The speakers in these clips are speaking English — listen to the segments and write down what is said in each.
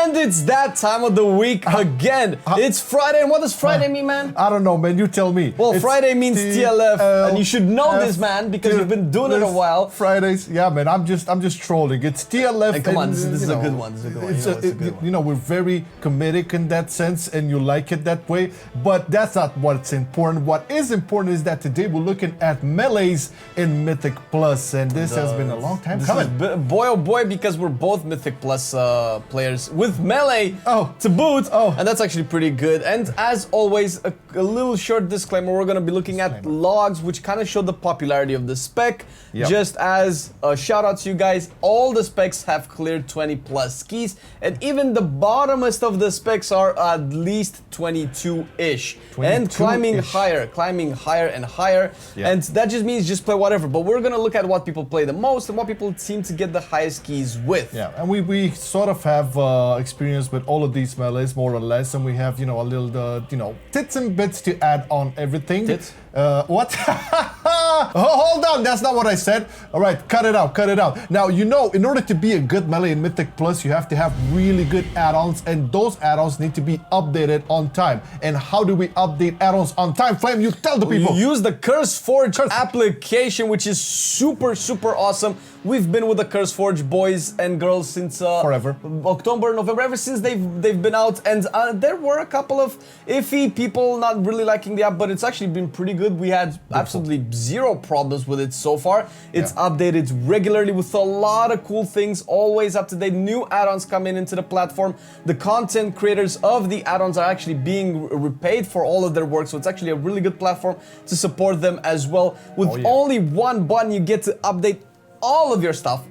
And it's that time of the week again. It's Friday, and what does Friday mean, man? I don't know, man. You tell me. Well, Friday means TLF, and you should know this, man, because you've been doing it a while. Fridays, yeah, man. I'm just trolling. It's TLF. And come on, this is a good one. This is a good one. It's a good one. You know, we're very comedic in that sense, and you like it that way. But that's not what's important. What is important is that today we're looking at melees in Mythic Plus, and this has been a long time coming. Boy, oh boy, because we're both Mythic Plus players with melee to boot, and that's actually pretty good. And as always, a little short disclaimer, we're going to be looking at logs which kind of show the popularity of the spec. Just as a shout out to you guys, all the specs have cleared 20 plus keys, and even the bottomest of the specs are at least 22-ish, and climbing higher and higher. And that just means just play whatever, but we're going to look at what people play the most and what people seem to get the highest keys with. Yeah, and we sort of have experience with all of these melees more or less, and we have, you know, a little tits and bits to add on everything. Tits? What? Hold on, that's not what I said. All right, cut it out. Now, you know, in order to be a good melee in Mythic Plus, you have to have really good add-ons, and those add-ons need to be updated on time. And how do we update add-ons on time? Flame, you tell the people. You use the CurseForge application, which is super awesome. We've been with the CurseForge boys and girls since forever. October, November, ever since they've been out, and there were a couple of iffy people not really liking the app, but it's actually been pretty good. We had absolutely zero problems with it so far. It's updated regularly with a lot of cool things, always up to date. New add-ons coming into the platform. The content creators of the add-ons are actually being repaid for all of their work, so it's actually a really good platform to support them as well. With only one button, you get to update all of your stuff,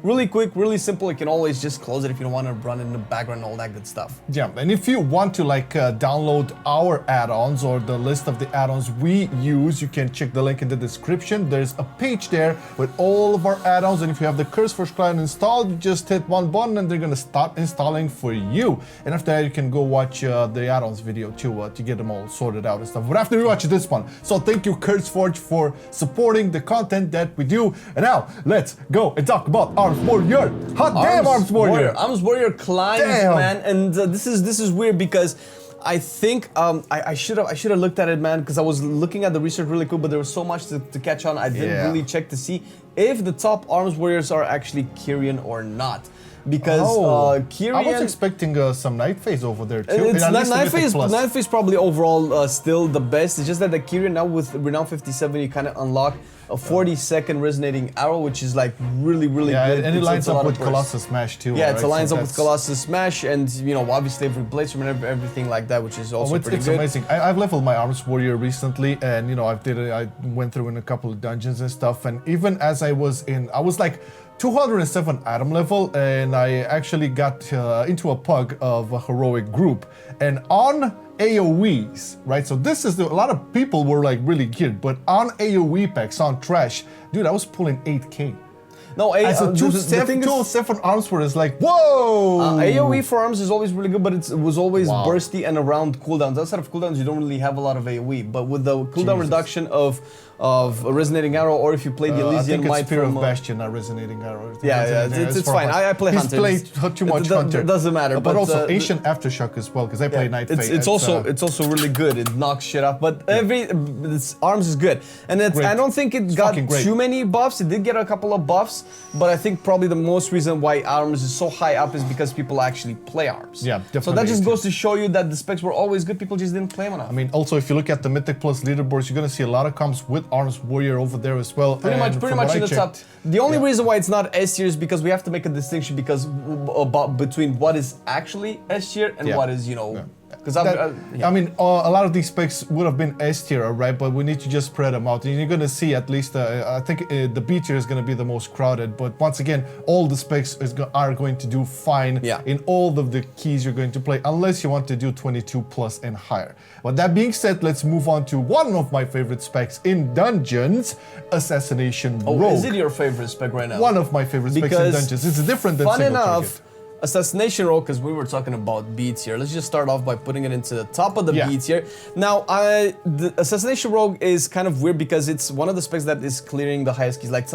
really quick, really simple. You can always just close it if you don't want to run in the background and all that good stuff. Yeah, and if you want to download our add-ons or the list of the add-ons we use, you can check the link in the description. There's a page there with all of our add-ons, and if you have the CurseForge client installed, you just hit one button and they're gonna start installing for you. And after that, you can go watch the add-ons video to get them all sorted out and stuff. But after you watch this one, so thank you CurseForge for supporting the content that we do. And now let's go and talk about Arms Warrior. Hot damn, Arms Warrior. Arms Warrior climbs, man, and this is weird because I think I should have looked at it, man, because I was looking at the research really quick, but there was so much to catch on. I didn't really check to see if the top Arms Warriors are actually Kyrian or not. Because Kyrian, I was expecting some Night Phase over there too. It's Night Phase probably overall still the best. It's just that the Kyrian now with Renown 57, you kind of unlock a 40-second resonating arrow, which is like really good. And it lines up with Colossus Smash too. Yeah, it lines up with Colossus Smash, and you know, obviously every replacement and everything like that, which is also pretty good. It's amazing. I've leveled my Arms Warrior recently, and you know, I went through in a couple of dungeons and stuff, and even as I was like 207 item level, and I actually got into a pug of a heroic group, and on AoEs, right? So this is a lot of people were like really geared, but on AoE packs, on trash, dude, I was pulling 8k. No, so 207 arms were is like, whoa! AoE for arms is always really good, but it was always bursty and around cooldowns. Outside of cooldowns, you don't really have a lot of AoE, but with the cooldown reduction of a resonating arrow, or if you play the Elysian Might Fear of Bastion, not resonating arrow. It's fine. I play Hunter. He's played too much Hunter. It doesn't matter. But also Ancient Aftershock as well, because I play Night Phase. It's also really good. It knocks shit up, but arms is good, and I don't think it got too many buffs. It did get a couple of buffs, but I think probably the most reason why arms is so high up is because people actually play arms. Yeah, definitely. So that just goes to show you that the specs were always good. People just didn't play them enough. I mean, also if you look at the Mythic Plus leaderboards, you're gonna see a lot of comps with Arms Warrior over there as well. Pretty much in the top. The only reason why it's not S tier is because we have to make a distinction between what is actually S tier and what is, you know. Because I mean, a lot of these specs would have been S tier, right? But we need to just spread them out. And you're gonna see at least, I think the B tier is gonna be the most crowded. But once again, all the specs are going to do fine in all of the keys you're going to play, unless you want to do 22 plus and higher. But that being said, let's move on to one of my favorite specs in dungeons, Assassination Rogue. Is it your favorite spec right now? One of my favorite specs in dungeons. It's different than single target. Assassination Rogue, because we were talking about B tier. Let's just start off by putting it into the top of the B tier. Now, the Assassination Rogue is kind of weird because it's one of the specs that is clearing the highest keys. Like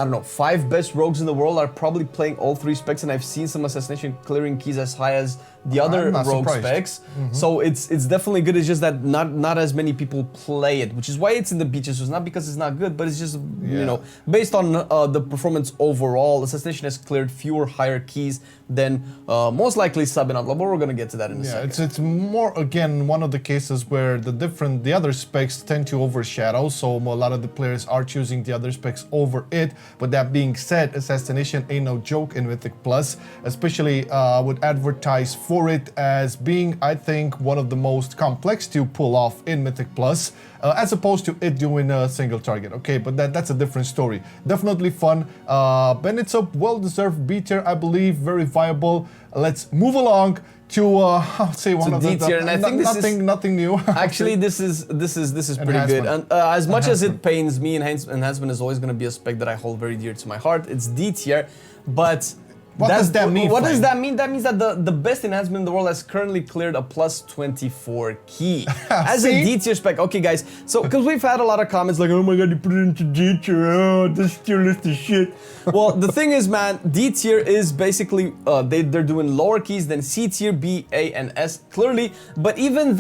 I don't know, 5 best rogues in the world are probably playing all 3 specs, and I've seen some Assassination clearing keys as high as the other rogue specs. So it's definitely good. It's just that not as many people play it, which is why it's in the beaches. So it's not because it's not good, but it's just you know, based on the performance overall, Assassination has cleared fewer higher keys than most likely Sub and Outlaw, but we're gonna get to that in a second. It's more, again, one of the cases where the other specs tend to overshadow, so a lot of the players are choosing the other specs over it. But that being said, Assassination ain't no joke in Mythic Plus, especially would advertise for it as being, I think, one of the most complex to pull off in Mythic Plus, as opposed to it doing a single target. Okay, but that's a different story. Definitely fun, and it's a well-deserved B tier, I believe, very viable. Let's move along to I'll say one of the D tier, and I think nothing new. Actually, this is pretty good. And as much as it pains me, enhancement is always going to be a spec that I hold very dear to my heart. It's D tier, but what does that mean? What does that mean? That means that the best enhancement in the world has currently cleared a plus 24 key as a D tier spec. Okay, guys. So because we've had a lot of comments like, "Oh my God, you put it into D tier. Oh, this tier list is shit." Well, the thing is, man, D tier is basically they're doing lower keys than C tier, B, A, and S clearly. But even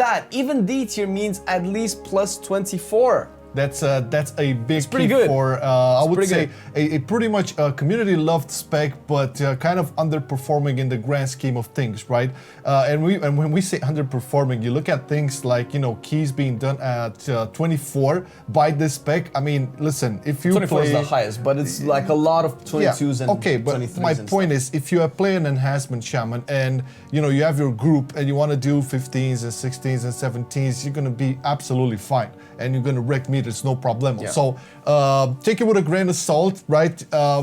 D tier means at least plus 24. That's a big key good. for I would say a pretty much community loved spec, but kind of underperforming in the grand scheme of things, right? And when we say underperforming, you look at things like, you know, keys being done at 24 by this spec. I mean, listen, if you 24 play, is the highest, but it's like a lot of 22s and okay, but 23s. my point is, if you play an enhancement shaman and you know you have your group and you want to do 15s and 16s and 17s, you're gonna be absolutely fine and you're gonna wreck me. There's no problem. Yeah. So take it with a grain of salt, right?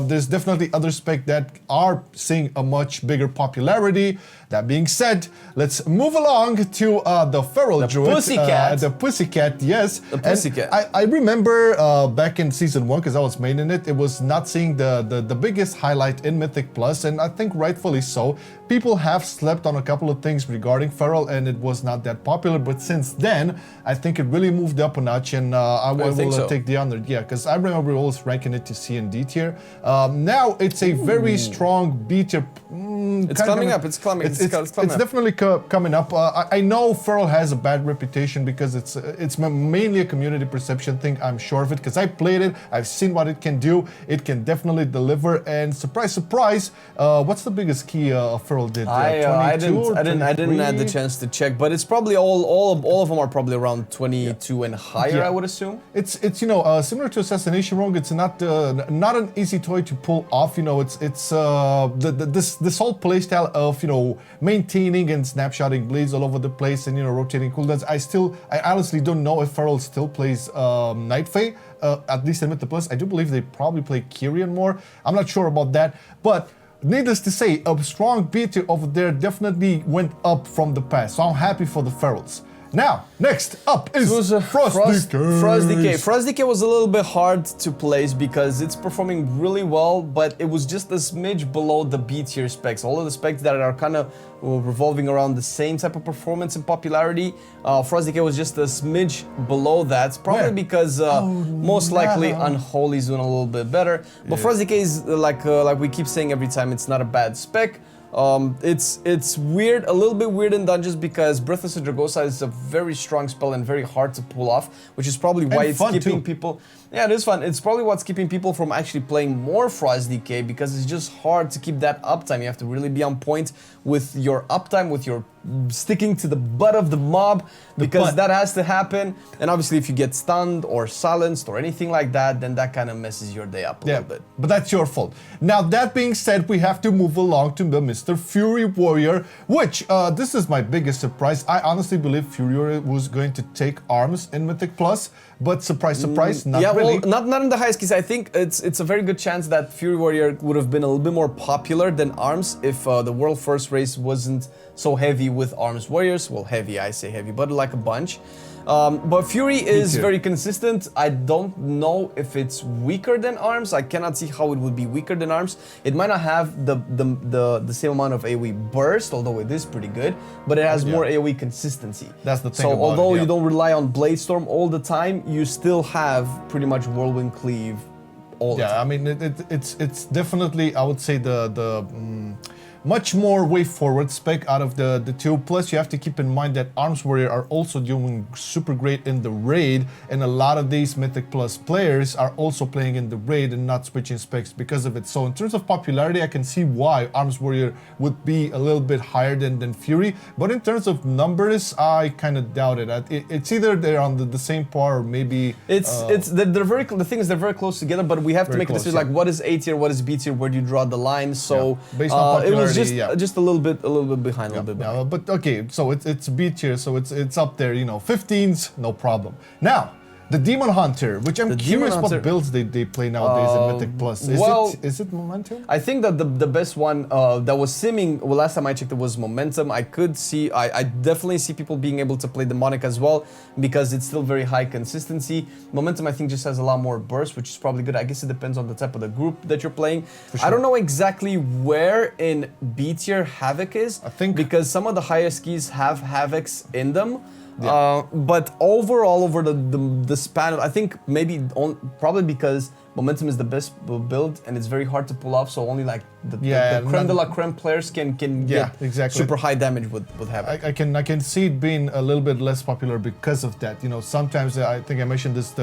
There's definitely other spec that are seeing a much bigger popularity. That being said, let's move along to the Feral Druid. Pussycat. The Pussycat, yes. The Pussycat. And I remember back in Season 1, because I was maining it, it was not seeing the biggest highlight in Mythic Plus, and I think rightfully so. People have slept on a couple of things regarding Feral, and it was not that popular, but since then, I think it really moved up a notch, and I will take the honor. Yeah, because I remember always ranking it to C and D tier. Now it's a very strong B tier. It's coming up. It's coming. It's definitely coming up. I know Feral has a bad reputation because it's mainly a community perception thing. I'm sure of it because I played it. I've seen what it can do. It can definitely deliver. And surprise, surprise, what's the biggest key Feral did? I didn't have the chance to check, but it's probably all of them are probably around 22 and higher. I would assume. It's you know similar to Assassination Rogue. It's not an easy toy to pull off. You know, it's this whole playstyle of, you know, maintaining and snapshotting blades all over the place and, you know, rotating cooldowns. I honestly don't know if Feral still plays Night Fae, at least in Mythic Plus. I do believe they probably play Kyrian more. I'm not sure about that, but needless to say, a strong B tier over there definitely went up from the past. So I'm happy for the Ferals. Now, next up is Frosty. Frosty was a little bit hard to place because it's performing really well, but it was just a smidge below the B tier specs. All of the specs that are kind of revolving around the same type of performance and popularity, Frosty was just a smidge below that. Probably because most likely Unholy is doing a little bit better. But Frosty is like we keep saying every time, it's not a bad spec. It's weird, a little bit weird in dungeons because Breath of Sindragosa is a very strong spell and very hard to pull off, which is probably why it's keeping people. Yeah, it is fun. It's probably what's keeping people from actually playing more Frost DK because it's just hard to keep that uptime. You have to really be on point with your uptime, with your sticking to the butt of the mob, because that has to happen. And obviously if you get stunned or silenced or anything like that, then that kind of messes your day up a little bit. But that's your fault. Now, that being said, we have to move along to the Mr. Fury Warrior, which this is my biggest surprise. I honestly believe Fury Warrior was going to take arms in Mythic Plus, but surprise, surprise, not really. Well, not in the highest keys. I think it's a very good chance that Fury Warrior would have been a little bit more popular than arms if the World First race wasn't so heavy with arms warriors. Well, heavy, I say heavy, but like a bunch. But Fury is very consistent. I don't know if it's weaker than arms. I cannot see how it would be weaker than arms. It might not have the same amount of AoE burst, although it is pretty good, but it has more AoE consistency. That's the thing. So although you don't rely on Blade Storm all the time, you still have pretty much Whirlwind Cleave all the time. Yeah, I mean, it's definitely, I would say, much more way forward spec out of the two. Plus, you have to keep in mind that Arms Warrior are also doing super great in the raid, and a lot of these Mythic Plus players are also playing in the raid and not switching specs because of it. So in terms of popularity, I can see why Arms Warrior would be a little bit higher than Fury, but in terms of numbers, I kind of doubt it. It's either they're on the same par or maybe... They're very, the thing is they're very close together, but we have to make a decision, like what is A tier, what is B tier, where do you draw the line? So based on popularity, it was just a little bit behind, a little bit behind. But okay, so it's B tier, so it's up there, you know, 15s, no problem. Now, the Demon Hunter, which I'm curious what builds they play nowadays in Mythic Plus. Is it Momentum? I think that the best one that was simming, well, last time I checked it was Momentum. I definitely see people being able to play Demonic as well because it's still very high consistency. Momentum I think just has a lot more burst, which is probably good. I guess it depends on the type of the group that you're playing. Sure. I don't know exactly where in B tier Havoc is, I think, because some of the highest keys have Havocs in them. Yeah. But overall, over the span, I think probably because Momentum is the best build and it's very hard to pull off, so only like the creme de la creme players can get super high damage with Havoc. I can see it being a little bit less popular because of that. You know, sometimes I think I mentioned this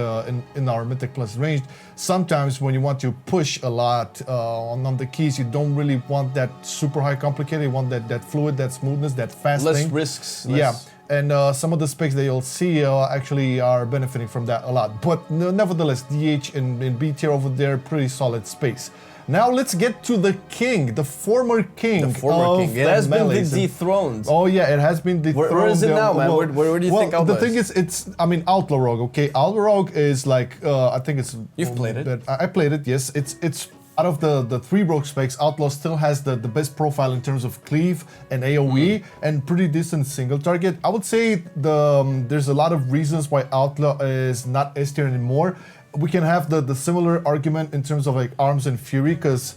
in our Mythic Plus range. Sometimes when you want to push a lot on the keys, you don't really want that super high complicated. You want that fluid, that smoothness, that fast less thing. Risks. Yeah. And some of the specs that you'll see actually are benefiting from that a lot. But nevertheless, DH and B tier over there, pretty solid space. Now let's get to the king, the former king. The former king. It has been dethroned. Oh yeah, it has been dethroned. Where is it now, man? Where do you think Outlaw is? The thing is, I mean, Outlaw Rogue, okay? Outlaw Rogue is like, I think it's... You've played it? I played it, yes. It's out of the three rogue specs, Outlaw still has the best profile in terms of cleave and AoE and pretty decent single target. I would say there's a lot of reasons why Outlaw is not S tier anymore. We can have the similar argument in terms of like Arms and Fury, because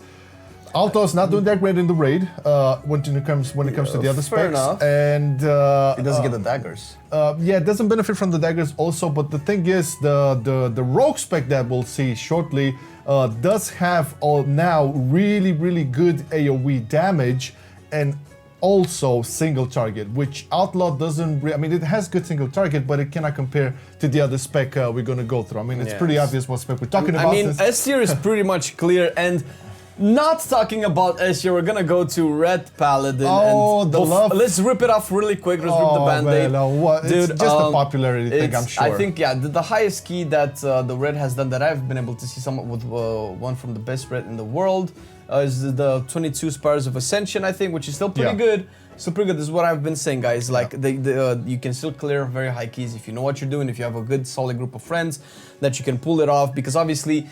Outlaw is not doing that great in the raid when it comes to the other specs. Enough. And it doesn't get the daggers. Yeah, it doesn't benefit from the daggers also, but the thing is, the rogue spec that we'll see shortly does have now really good AoE damage and also single target, which Outlaw doesn't. I mean, it has good single target, but it cannot compare to the other spec we're gonna go through. I mean, it's pretty obvious what spec we're talking about. I mean, S tier is pretty much clear, and not talking about S tier, we're gonna go to Red Paladin. Oh, and let's rip it off really quick. Let's rip the band-aid. Dude, it's just a popularity thing, I'm sure. I think, the highest key that the Red has done that I've been able to see someone with one from the best Red in the world is the 22 Spires of Ascension, I think, which is still pretty good. Still pretty good. This is what I've been saying, guys. Like, you can still clear very high keys if you know what you're doing, if you have a good, solid group of friends that you can pull it off, because obviously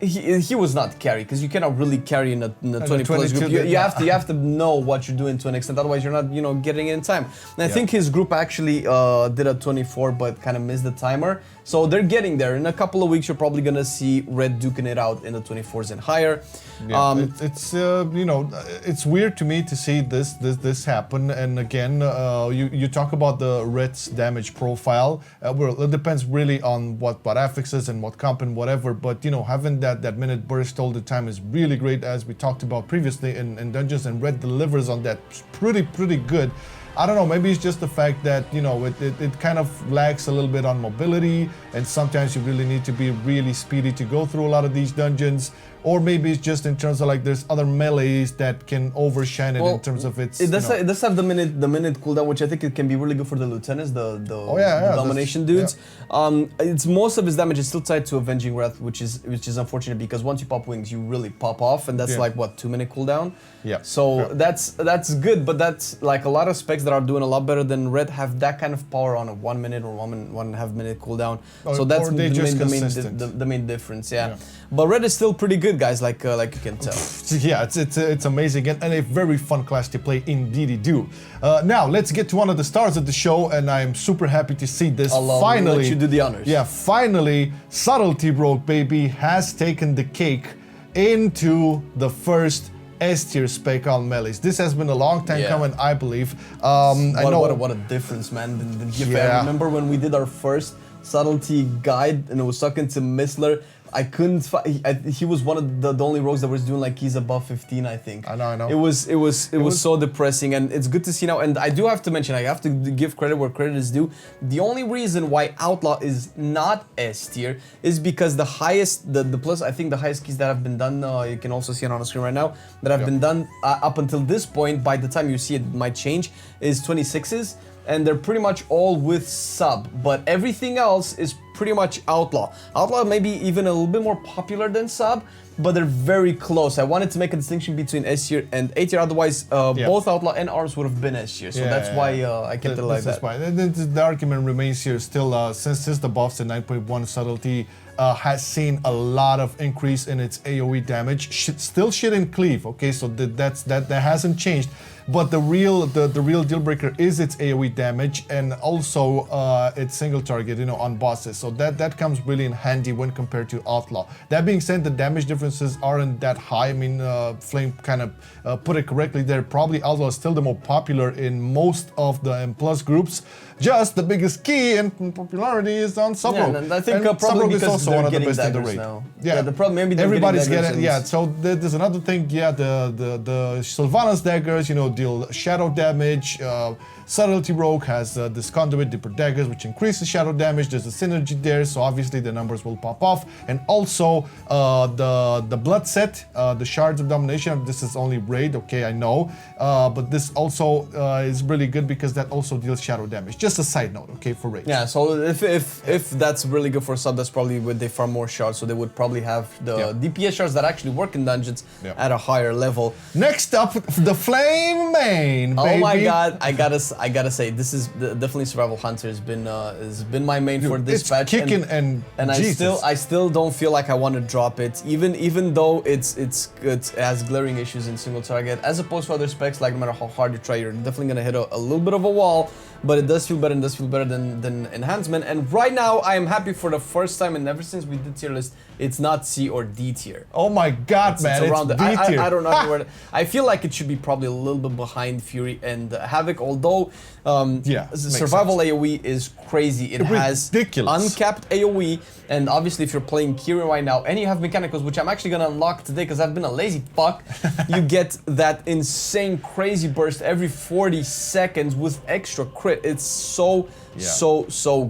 he was not carry, because you cannot really carry in a 20 plus group. You have to know what you're doing to an extent, otherwise you're not getting it in time. And I think his group actually did a 24 but kind of missed the timer, so they're getting there. In a couple of weeks you're probably gonna see Red duking it out in the 24s and higher. It's it's weird to me to see this happen. And again, you talk about the Red's damage profile. Well, it depends really on what affixes and what comp and whatever, but having that minute burst all the time is really great, as we talked about previously in Dungeons, and Red delivers on that pretty good. I don't know, maybe it's just the fact that, it kind of lacks a little bit on mobility, and sometimes you really need to be really speedy to go through a lot of these dungeons. Or maybe it's just in terms of like there's other melees that can overshine it in terms of its. It does have the minute cooldown, which I think it can be really good for the lieutenants, the domination dudes. It's most of his damage is still tied to Avenging Wrath, which is unfortunate, because once you pop wings, you really pop off, and that's like what, 2 minute cooldown. Yeah. So that's good, but that's like a lot of specs that are doing a lot better than Red have that kind of power on a 1 minute or 1.5 minute cooldown. So that's the main difference. Yeah. But Red is still pretty good, guys, like you can tell. Yeah, it's amazing, and a very fun class to play, indeed do. Now let's get to one of the stars of the show, and I'm super happy to see this. Finally, let you do the honors. Yeah, finally, Subtlety Rogue, baby, has taken the cake into the first S tier spec on melees. This has been a long time coming, I believe. What a difference, man. I remember when we did our first Subtlety guide, and it was talking to Missler. I couldn't. He was one of the only rogues that was doing like keys above 15, I think. I know. It was so depressing, and it's good to see now. And I do have to mention, I have to give credit where credit is due. The only reason why Outlaw is not S tier is because the highest, the plus, I think the highest keys that have been done, you can also see it on the screen right now, that have been done up until this point. By the time you see it might change, is 26s. And they're pretty much all with sub, but everything else is pretty much Outlaw. Outlaw may be even a little bit more popular than sub, but they're very close. I wanted to make a distinction between S tier and A tier, otherwise both Outlaw and Arms would have been S tier, so that's why I kept it like that. The argument remains here still, since the buffs in 9.1 subtlety has seen a lot of increase in its AoE damage. Still shit in cleave, okay, so that hasn't changed. But the real deal breaker is its AoE damage and also its single target, you know, on bosses. So that comes really in handy when compared to Outlaw. That being said, the damage differences aren't that high. I mean, Flame kind of put it correctly there. Probably Outlaw is still the more popular in most of the M+ groups. Just the biggest key in popularity is on Sub Rogue. And I think probably because is also one of the best in the raid. Now. Yeah, the problem maybe everybody's getting yeah. So there's another thing. Yeah, the Sylvanas daggers, you know, deal shadow damage. Subtlety Rogue has this Conduit Dipper daggers, which increases shadow damage. There's a synergy there, so obviously the numbers will pop off. And also the blood set, the Shards of Domination. This is only raid, okay, I know, but this also is really good because that also deals shadow damage. Just a side note, okay, for raid. Yeah, so if that's really good for sub, that's probably where they farm more shards. So they would probably have the DPS shards that actually work in dungeons at a higher level. Next up, the Flame main. Oh baby. my God, I gotta say, this is definitely Survival Hunter has been my main for this patch. Kicking and I still don't feel like I want to drop it, even though it has glaring issues in single target, as opposed to other specs. Like no matter how hard you try, you're definitely gonna hit a little bit of a wall. But it does feel better and does feel better than enhancement. And right now, I am happy for the first time, and ever since we did tier list, it's not C or D tier. Oh my God, man! It's around D tier. I don't know where. I feel like it should be probably a little bit behind Fury and Havoc. Although, survival AOE is crazy. It has uncapped AOE, and obviously, if you're playing Kirin right now and you have mechanicals, which I'm actually gonna unlock today because I've been a lazy fuck, you get that insane crazy burst every 40 seconds with extra crit. It's so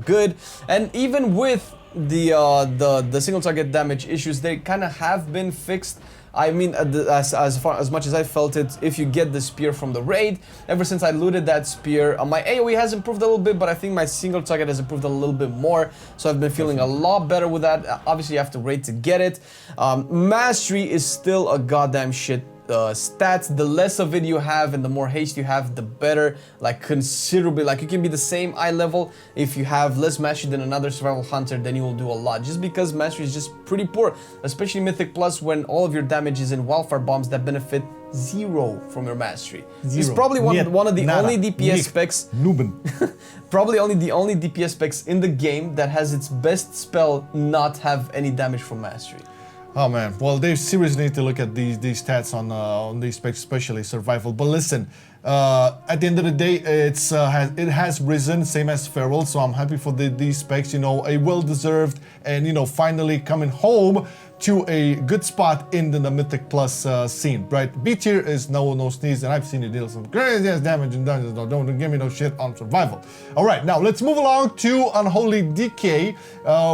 good. And even with the single target damage issues, they kind of have been fixed. I mean, as much as I felt it, if you get the spear from the raid, ever since I looted that spear, my AoE has improved a little bit, but I think my single target has improved a little bit more. So I've been feeling a lot better with that. Obviously, you have to raid to get it. Mastery is still a goddamn shit stats. The less of it you have and the more haste you have, the better, like considerably. Like you can be the same eye level. If you have less mastery than another survival hunter, then you will do a lot, just because mastery is just pretty poor, especially Mythic Plus, when all of your damage is in wildfire bombs that benefit 0 from your mastery. It's probably one of the only DPS specs probably only the only DPS specs in the game that has its best spell not have any damage from mastery. Oh man, well they seriously need to look at these stats on these specs, especially survival. But listen, at the end of the day, it has risen, same as Feral. So I'm happy for these specs. You know, a well-deserved and you know finally coming home to a good spot in the Mythic Plus scene, right? B tier is no sneeze, and I've seen it deal some crazy ass damage in dungeons. Don't give me no shit on survival. All right, now let's move along to Unholy Decay,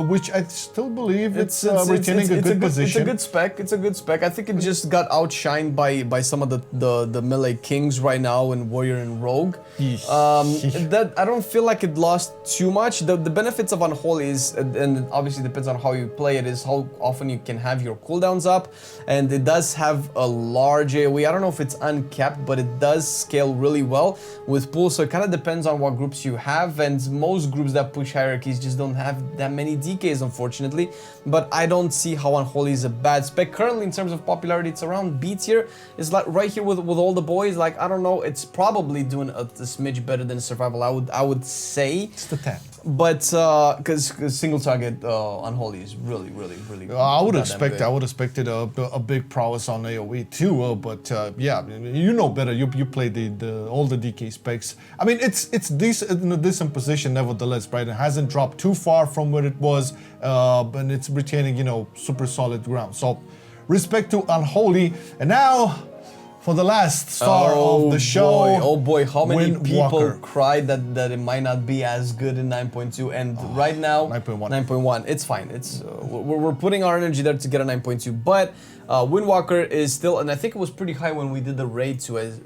which I still believe it's retaining a good position. It's a good spec. I think it just got outshined by some of the melee kings right now in Warrior and Rogue. That I don't feel like it lost too much. The benefits of Unholy is, and obviously depends on how you play it, is how often you can have your cooldowns up, and it does have a large AoE. I don't know if it's uncapped, but it does scale really well with pools, so it kind of depends on what groups you have, and most groups that push hierarchies just don't have that many DKs, unfortunately. But I don't see how Unholy is a bad spec. Currently, in terms of popularity, it's around B tier. It's like right here with all the boys. Like, I don't know, it's probably doing a smidge better than Survival, I would say. It's the 10. but because single target Unholy is really good. I would expect a big prowess on AoE too, but yeah, you know better. You play all the DK specs. I mean, it's decent in a decent position nevertheless, right? It hasn't dropped too far from where it was, but it's retaining, you know, super solid ground. So respect to Unholy, and now for the last star of the show. Oh boy, how many people Windwalker. cried that it might not be as good in 9.2, and right now 9.1. It's fine. It's we're putting our energy there to get a 9.2, but Windwalker is still, and I think it was pretty high when we did the raid tier as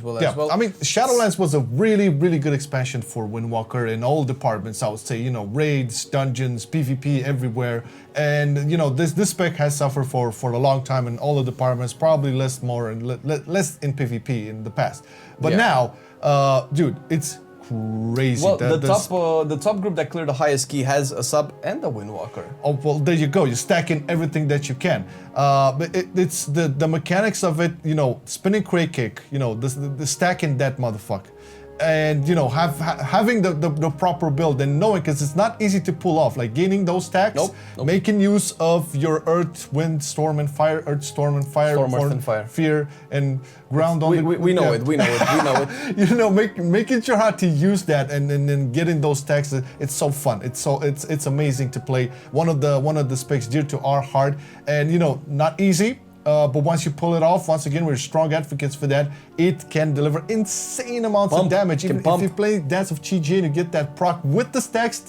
well. Yeah, I mean, Shadowlands was a really good expansion for Windwalker in all departments. I would say, you know, raids, dungeons, PvP everywhere, and you know this spec has suffered for a long time in all the departments. Probably less in PvP in the past, but now, dude, it's crazy. Well, the top group that cleared the highest key has a sub and a Windwalker. Oh well, there you go. You're stacking everything that you can. But it's the mechanics of it. You know, spinning crate kick. You know, the stacking that motherfucker, and you know, having the proper build and knowing, because it's not easy to pull off. Like gaining those stacks, making use of your Earth, Wind, Storm, and Fire. Earth, Storm, and Fire. Storm, Earth, and Fire. Fear and ground on we know it. We know it. You know, making sure how to use that and then getting those stacks. It's so fun. It's amazing to play. One of the specs dear to our heart, and you know, not easy. But once you pull it off, once again, we're strong advocates for that. It can deliver insane amounts of damage. Even if you play Dance of Chi and you get that proc with the stacks,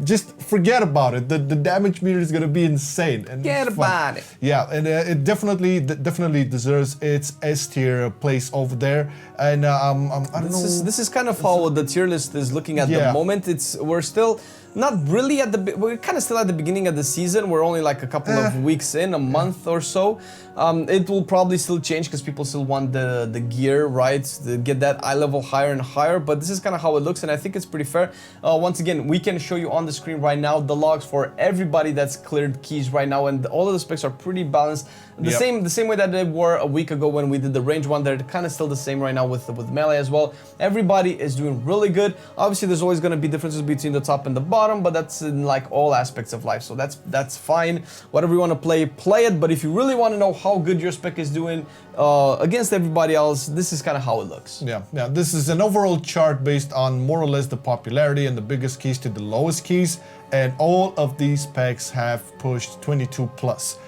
just forget about it. The damage meter is gonna be insane. And forget about it. Yeah, and it definitely deserves its S tier place over there. And I don't know. This is kind of how the tier list is looking at the moment. We're still not really we're kind of still at the beginning of the season. We're only like a couple of weeks in, a month or so. It will probably still change because people still want the gear, right? To get that eye level higher and higher, but this is kind of how it looks, and I think it's pretty fair. Once again, we can show you on the screen right now the logs for everybody that's cleared keys right now, and all of the specs are pretty balanced. The same way that they were a week ago when we did the range one. They're kind of still the same right now with melee as well. Everybody is doing really good. Obviously, there's always going to be differences between the top and the bottom, but that's in like all aspects of life, so that's fine. Whatever you want to play it. But if you really want to know how good your spec is doing against everybody else, this is kind of how it looks. Yeah. This is an overall chart based on more or less the popularity and the biggest keys to the lowest keys, and all of these specs have pushed 22 plus.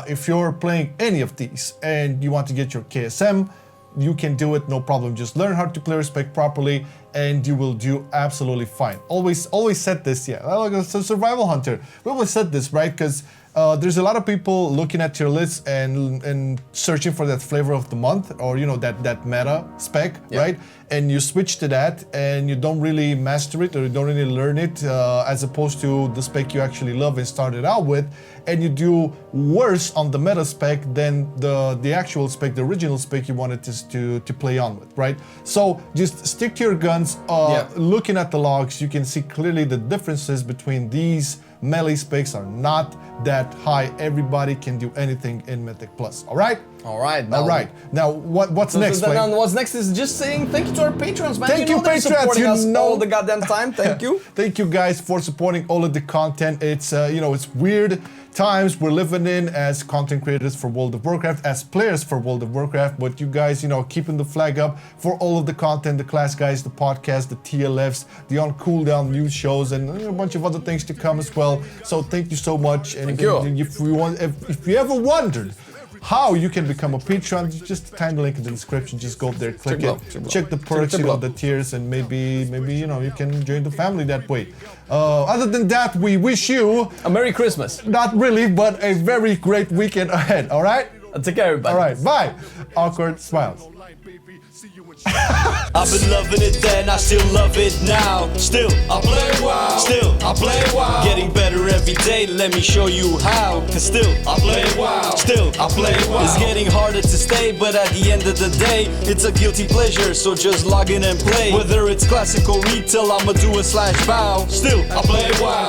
If you're playing any of these and you want to get your KSM, you can do it, no problem. Just learn how to play respect properly and you will do absolutely fine. Always said this, so Survival Hunter, we always said this, right? Because there's a lot of people looking at tier lists and searching for that flavor of the month, or you know, that meta spec, right? And you switch to that and you don't really master it, or you don't really learn it, as opposed to the spec you actually love and started out with, and you do worse on the meta spec than the actual spec, the original spec you wanted to play on with, right? So just stick to your guns. Looking at the logs, you can see clearly the differences between these melee specs are not that high. Everybody can do anything in Mythic Plus. All right. Now what's next? What's next is just saying thank you to our patrons, man. Thank you, patrons. Supporting us all the goddamn time. Thank you. Thank you guys for supporting all of the content. It's you know, it's weird times we're living in as content creators for World of Warcraft, as players for World of Warcraft, but you guys, you know, keeping the flag up for all of the content, the class guys, the podcast, the TLFs, the on Cooldown news shows, and a bunch of other things to come as well. So thank you so much. And if you ever wondered how you can become a patron, just find the link in the description. Just go up there, click it, check the perks, you know, the tiers, and maybe you know, you can join the family that way. Other than that, we wish you a Merry Christmas. Not really, but a very great weekend ahead. All right. Take care, everybody. All right. Bye. Awkward smiles. I've been loving it then, I still love it now. Still, I play WoW. Still, I play WoW. Getting better every day, let me show you how. Cause still, I play WoW. Still, I play WoW. It's getting harder to stay, but at the end of the day, it's a guilty pleasure, so just log in and play. Whether it's classic or retail, I'ma do a /bow. Still, I play WoW.